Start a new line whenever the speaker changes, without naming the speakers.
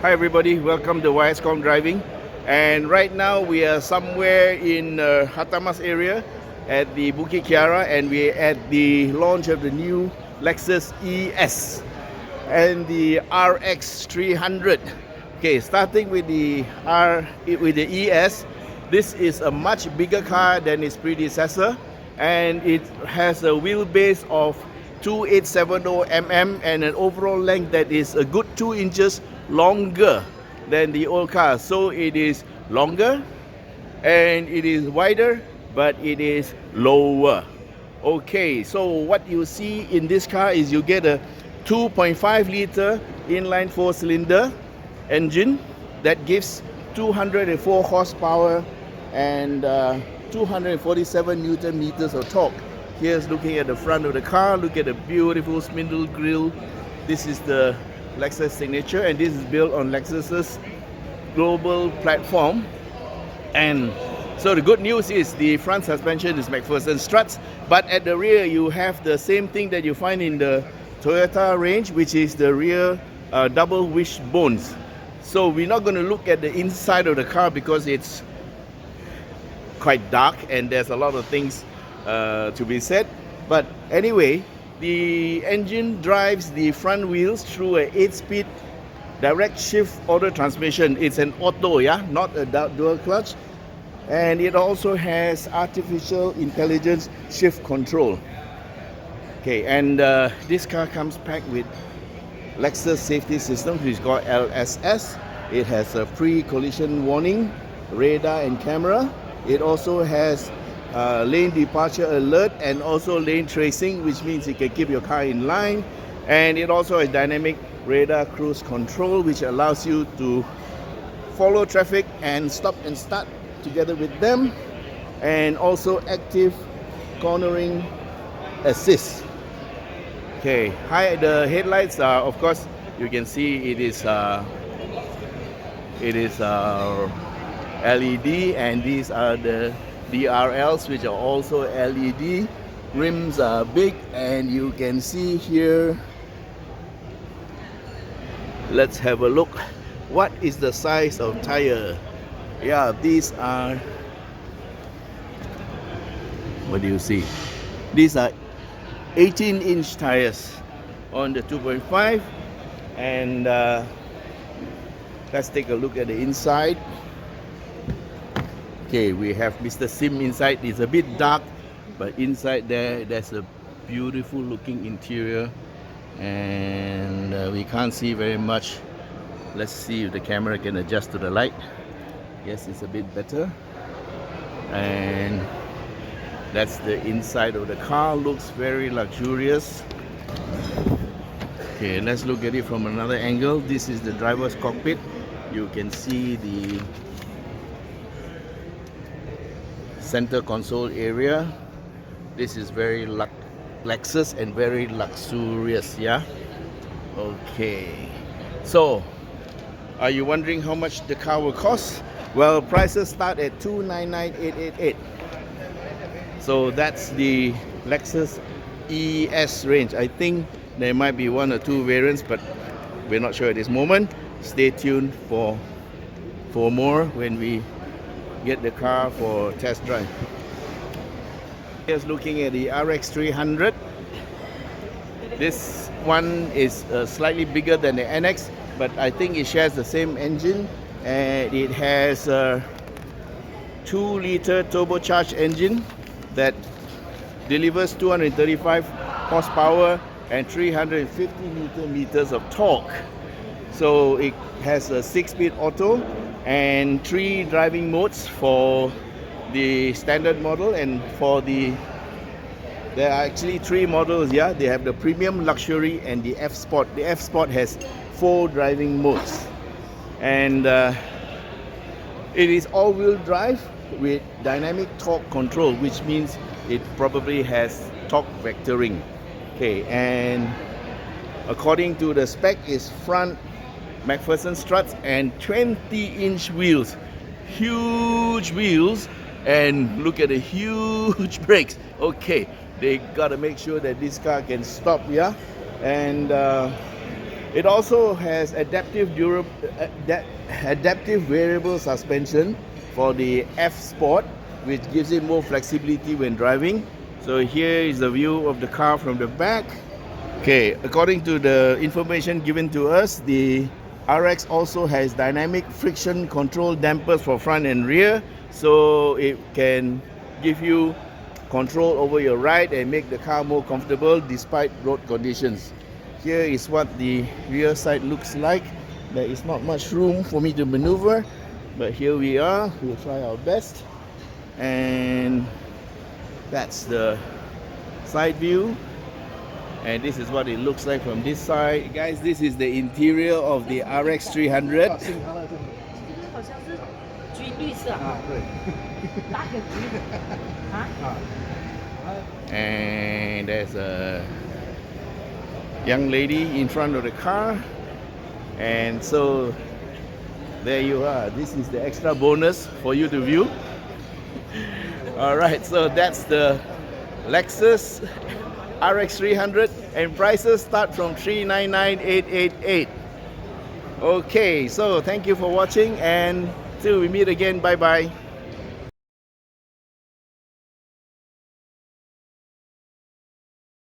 Hi everybody, welcome to Khong Driving. And right now we are somewhere in Hatamas area at the Bukit Kiara, and we're at the launch of the new Lexus ES and the RX300. Okay, starting with the ES. This is a much bigger car than its predecessor, and it has a wheelbase of 2870 mm and an overall length that is a good 2 inches longer than the old car. So it is longer and it is wider, but it is lower. Okay, so what you see in this car is you get a 2.5 liter inline 4-cylinder engine that gives 204 horsepower and 247 newton meters of torque. Here's looking at the front of the car. Look at the beautiful spindle grille. This is the Lexus signature, and this is built on Lexus's global platform. And so the good news is the front suspension is McPherson struts, but at the rear you have the same thing that you find in the Toyota range, which is the rear double wishbones. So we're not going to look at the inside of the car because it's quite dark and there's a lot of things to be said. But anyway, the engine drives the front wheels through a 8-speed direct shift auto transmission. It's an auto, yeah, not a dual clutch. And it also has artificial intelligence shift control. Okay, and this car comes packed with Lexus safety system, which is called LSS. It has a pre-collision warning, radar and camera. It also has lane departure alert and also lane tracing, which means it can keep your car in line. And it also has dynamic radar cruise control, which allows you to follow traffic and stop and start together with them, and also active cornering assist. Okay, the headlights are, of course, you can see it is LED, and these are the DRLs, which are also LED. Rims are big, and you can see here, let's have a look. What is the size of tire? Yeah, these are, what do you see? These are 18-inch tires on the 2.5, and let's take a look at the inside. Okay, we have Mr. Sim inside. It's a bit dark, but inside there's a beautiful looking interior, and we can't see very much. Let's see if the camera can adjust to the light. Yes, it's a bit better. And that's the inside of the car. Looks very luxurious. Okay, let's look at it from another angle. This is the driver's cockpit. You can see the center console area. This is very Lexus and very luxurious, yeah? Okay, so are you wondering how much the car will cost? Well, prices start at $299,888. So that's the Lexus ES range. I think there might be 1 or 2 variants, but we're not sure at this moment. Stay tuned for more when we get the car for test drive. Here's looking at the RX300. This one is slightly bigger than the NX, but I think it shares the same engine, and it has a 2-liter turbocharged engine that delivers 235 horsepower and 350 newton meters of torque. So it has a 6-speed auto and 3 driving modes for the standard model, and for there are actually 3 models. Yeah, they have the premium, luxury, and the F Sport. The F Sport has 4 driving modes, and it is all-wheel drive with dynamic torque control, which means it probably has torque vectoring. Okay, and according to the spec, is front McPherson struts and 20-inch wheels, huge wheels, and look at the huge brakes. Okay, they gotta make sure that this car can stop, yeah, and It also has adaptive variable suspension for the F Sport, which gives it more flexibility when driving. So here is the view of the car from the back. Okay, according to the information given to us, the RX also has dynamic friction control dampers for front and rear, so it can give you control over your ride and make the car more comfortable despite road conditions. Here is what the rear side looks like. There is not much room for me to maneuver, but here we are. We'll try our best. And that's the side view. And this is what it looks like from this side. Guys, this is the interior of the RX300. And there's a young lady in front of the car. And so there you are. This is the extra bonus for you to view. Alright, so that's the Lexus RX300, and prices start from 399,888. Okay, so thank you for watching, and till we meet again, bye bye.